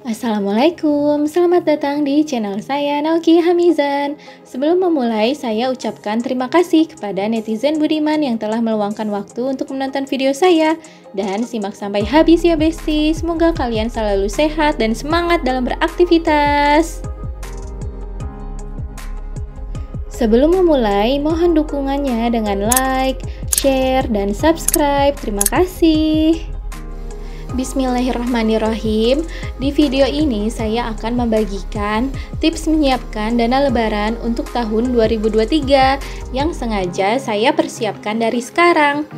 Assalamualaikum, selamat datang di channel saya Naoki Hamizan. Sebelum memulai, saya ucapkan terima kasih kepada netizen budiman yang telah meluangkan waktu untuk menonton video saya. Dan simak sampai habis ya besti, semoga kalian selalu sehat dan semangat dalam beraktivitas. Sebelum memulai, mohon dukungannya dengan like, share, dan subscribe. Terima kasih. Bismillahirrahmanirrahim. Di video ini saya akan membagikan tips menyiapkan dana lebaran untuk tahun 2023 yang sengaja saya persiapkan dari sekarang.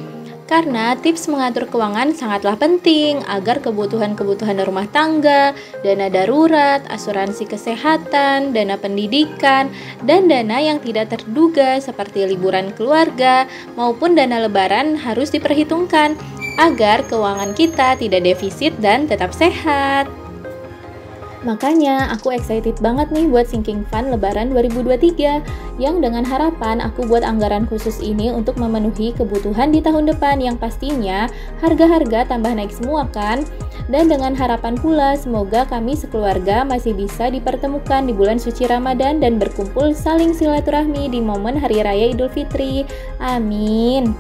Karena tips mengatur keuangan sangatlah penting agar kebutuhan-kebutuhan rumah tangga, dana darurat, asuransi kesehatan, dana pendidikan, dan dana yang tidak terduga seperti liburan keluarga maupun dana lebaran harus diperhitungkan agar keuangan kita tidak defisit dan tetap sehat. Makanya aku excited banget nih buat sinking fund lebaran 2023 yang dengan harapan aku buat anggaran khusus ini untuk memenuhi kebutuhan di tahun depan yang pastinya harga-harga tambah naik semua kan. Dan dengan harapan pula semoga kami sekeluarga masih bisa dipertemukan di bulan suci Ramadan dan berkumpul saling silaturahmi di momen Hari Raya Idul Fitri. Amin.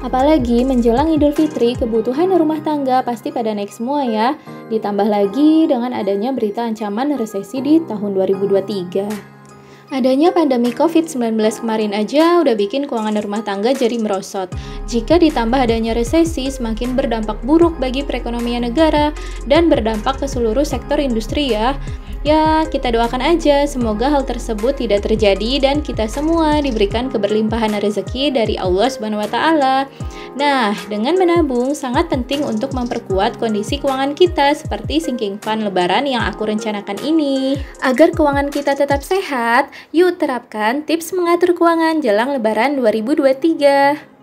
Apalagi menjelang Idul Fitri, kebutuhan rumah tangga pasti pada naik semua ya. Ditambah lagi dengan adanya berita ancaman resesi di tahun 2023. Adanya pandemi COVID-19 kemarin aja udah bikin keuangan rumah tangga jadi merosot. Jika ditambah adanya resesi, semakin berdampak buruk bagi perekonomian negara dan berdampak ke seluruh sektor industri ya. Ya, kita doakan aja semoga hal tersebut tidak terjadi dan kita semua diberikan keberlimpahan rezeki dari Allah Subhanahu wa taala. Nah, dengan menabung sangat penting untuk memperkuat kondisi keuangan kita seperti sinking fund lebaran yang aku rencanakan ini. Agar keuangan kita tetap sehat, yuk terapkan tips mengatur keuangan jelang lebaran 2023.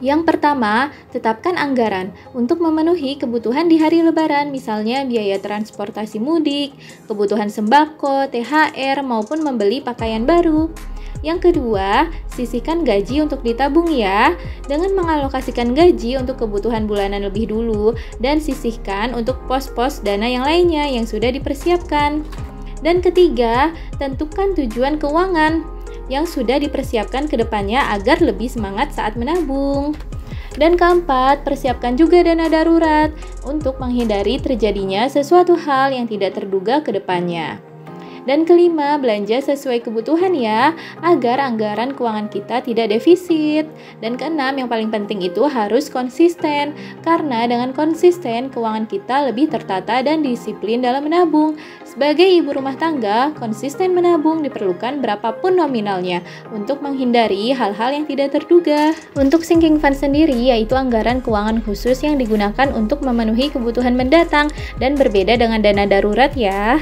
Yang pertama, tetapkan anggaran untuk memenuhi kebutuhan di hari lebaran, misalnya biaya transportasi mudik, kebutuhan sembako, THR, maupun membeli pakaian baru. Yang kedua, sisihkan gaji untuk ditabung ya, dengan mengalokasikan gaji untuk kebutuhan bulanan lebih dulu, dan sisihkan untuk pos-pos dana yang lainnya yang sudah dipersiapkan. Dan ketiga, tentukan tujuan keuangan yang sudah dipersiapkan ke depannya agar lebih semangat saat menabung. Dan keempat, persiapkan juga dana darurat untuk menghindari terjadinya sesuatu hal yang tidak terduga ke depannya. Dan kelima, belanja sesuai kebutuhan ya, agar anggaran keuangan kita tidak defisit. Dan keenam, yang paling penting itu harus konsisten, karena dengan konsisten, keuangan kita lebih tertata dan disiplin dalam menabung. Sebagai ibu rumah tangga, konsisten menabung diperlukan berapapun nominalnya, untuk menghindari hal-hal yang tidak terduga. Untuk sinking fund sendiri, yaitu anggaran keuangan khusus yang digunakan untuk memenuhi kebutuhan mendatang, dan berbeda dengan dana darurat ya.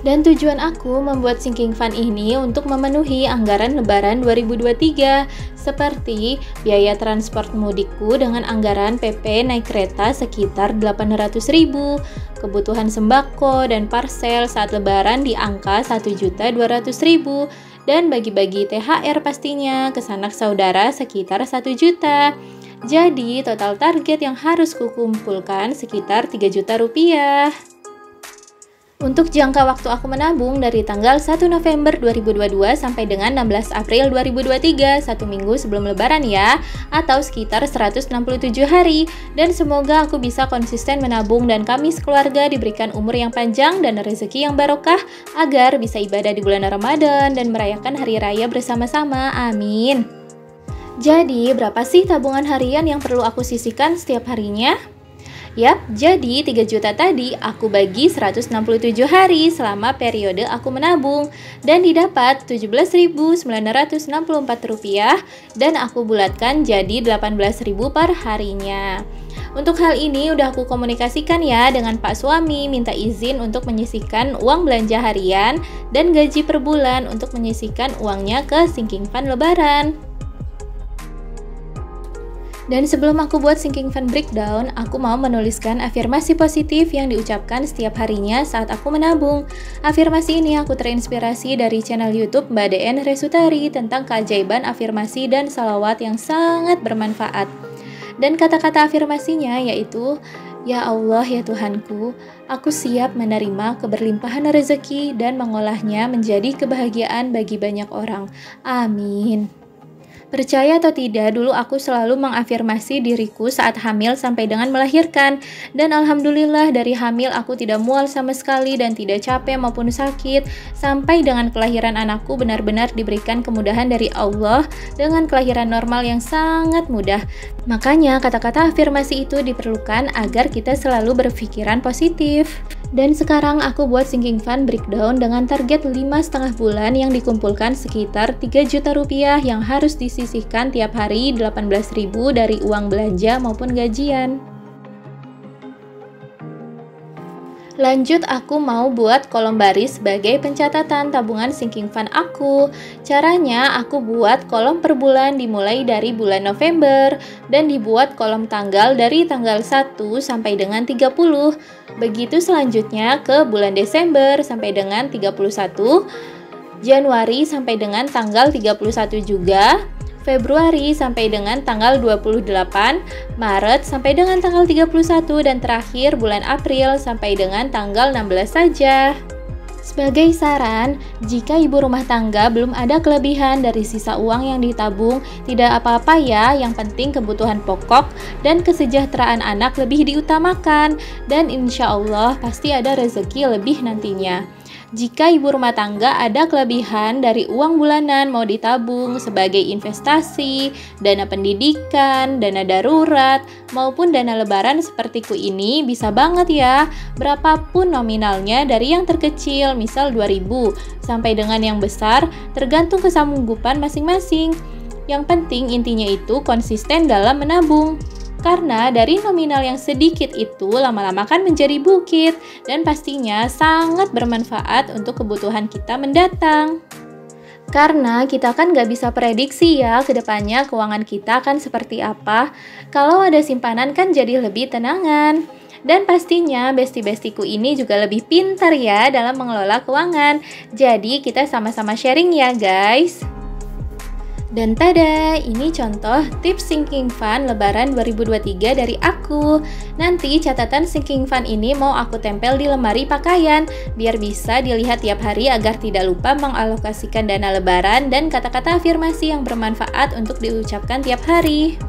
Dan tujuan aku membuat sinking fund ini untuk memenuhi anggaran lebaran 2023 seperti biaya transport mudikku dengan anggaran PP naik kereta sekitar 800.000, kebutuhan sembako dan parcel saat lebaran di angka 1.200.000, dan bagi-bagi THR pastinya ke sanak saudara sekitar 1 juta. Jadi total target yang harus kukumpulkan sekitar 3 juta rupiah. Untuk jangka waktu aku menabung dari tanggal 1 November 2022 sampai dengan 16 April 2023, 1 minggu sebelum lebaran ya, atau sekitar 167 hari. Dan semoga aku bisa konsisten menabung dan kami sekeluarga diberikan umur yang panjang dan rezeki yang barokah agar bisa ibadah di bulan Ramadan dan merayakan hari raya bersama-sama. Amin. Jadi, berapa sih tabungan harian yang perlu aku sisihkan setiap harinya? Yap, jadi 3 juta tadi aku bagi 167 hari selama periode aku menabung dan didapat Rp17.964 dan aku bulatkan jadi Rp18.000 per harinya. Untuk hal ini udah aku komunikasikan ya dengan Pak Suami, minta izin untuk menyisihkan uang belanja harian dan gaji per bulan untuk menyisihkan uangnya ke sinking fund lebaran. Dan sebelum aku buat sinking fund breakdown, aku mau menuliskan afirmasi positif yang diucapkan setiap harinya saat aku menabung. Afirmasi ini aku terinspirasi dari channel YouTube Mbak DN Resutari tentang keajaiban afirmasi dan salawat yang sangat bermanfaat. Dan kata-kata afirmasinya yaitu, Ya Allah, ya Tuhanku, aku siap menerima keberlimpahan rezeki dan mengolahnya menjadi kebahagiaan bagi banyak orang. Amin. Percaya atau tidak, dulu aku selalu mengafirmasi diriku saat hamil sampai dengan melahirkan. Dan alhamdulillah dari hamil aku tidak mual sama sekali dan tidak capek maupun sakit. Sampai dengan kelahiran anakku benar-benar diberikan kemudahan dari Allah dengan kelahiran normal yang sangat mudah. Makanya kata-kata afirmasi itu diperlukan agar kita selalu berpikiran positif. Dan sekarang aku buat sinking fund breakdown dengan target 5,5 bulan yang dikumpulkan sekitar 3 juta rupiah yang harus disisihkan tiap hari 18.000 dari uang belanja maupun gajian. Lanjut, aku mau buat kolom baris sebagai pencatatan tabungan sinking fund aku. Caranya aku buat kolom per bulan dimulai dari bulan November dan dibuat kolom tanggal dari tanggal 1 sampai dengan 30. Begitu selanjutnya ke bulan Desember sampai dengan 31, Januari sampai dengan tanggal 31 juga, Februari sampai dengan tanggal 28, Maret sampai dengan tanggal 31, dan terakhir bulan April sampai dengan tanggal 16 saja. Sebagai saran, jika ibu rumah tangga belum ada kelebihan dari sisa uang yang ditabung, tidak apa-apa ya, yang penting kebutuhan pokok dan kesejahteraan anak lebih diutamakan, dan insya Allah pasti ada rezeki lebih nantinya. Jika ibu rumah tangga ada kelebihan dari uang bulanan mau ditabung sebagai investasi, dana pendidikan, dana darurat, maupun dana lebaran sepertiku ini, bisa banget ya, berapapun nominalnya dari yang terkecil, misal 2.000, sampai dengan yang besar, tergantung kesanggupan masing-masing. Yang penting intinya itu konsisten dalam menabung. Karena dari nominal yang sedikit itu lama-lama kan menjadi bukit dan pastinya sangat bermanfaat untuk kebutuhan kita mendatang. Karena kita kan gak bisa prediksi ya ke depannya keuangan kita kan seperti apa. Kalau ada simpanan kan jadi lebih tenangan. Dan pastinya besti-bestiku ini juga lebih pintar ya dalam mengelola keuangan. Jadi kita sama-sama sharing ya guys. Dan tada, ini contoh tips sinking fund lebaran 2023 dari aku. Nanti catatan sinking fund ini mau aku tempel di lemari pakaian, biar bisa dilihat tiap hari agar tidak lupa mengalokasikan dana lebaran dan kata-kata afirmasi yang bermanfaat untuk diucapkan tiap hari.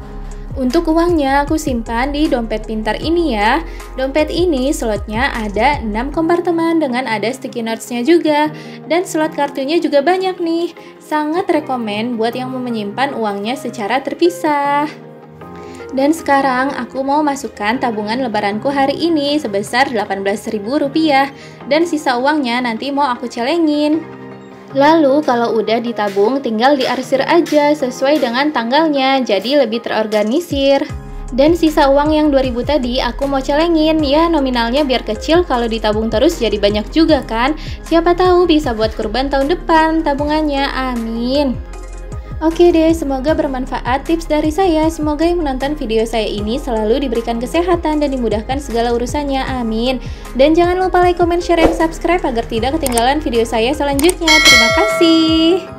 Untuk uangnya aku simpan di dompet pintar ini ya. Dompet ini slotnya ada 6 kompartemen dengan ada sticky notes-nya juga. Dan slot kartunya juga banyak nih. Sangat rekomen buat yang mau menyimpan uangnya secara terpisah. Dan sekarang aku mau masukkan tabungan lebaranku hari ini sebesar Rp18.000. Dan sisa uangnya nanti mau aku celengin. Lalu kalau udah ditabung tinggal diarsir aja sesuai dengan tanggalnya, jadi lebih terorganisir. Dan sisa uang yang 2.000 tadi aku mau celengin, ya nominalnya biar kecil, kalau ditabung terus jadi banyak juga kan. Siapa tahu bisa buat kurban tahun depan tabungannya, amin. Oke deh, semoga bermanfaat tips dari saya. Semoga yang menonton video saya ini selalu diberikan kesehatan dan dimudahkan segala urusannya, amin. Dan jangan lupa like, comment, share, dan subscribe agar tidak ketinggalan video saya selanjutnya. Terima kasih.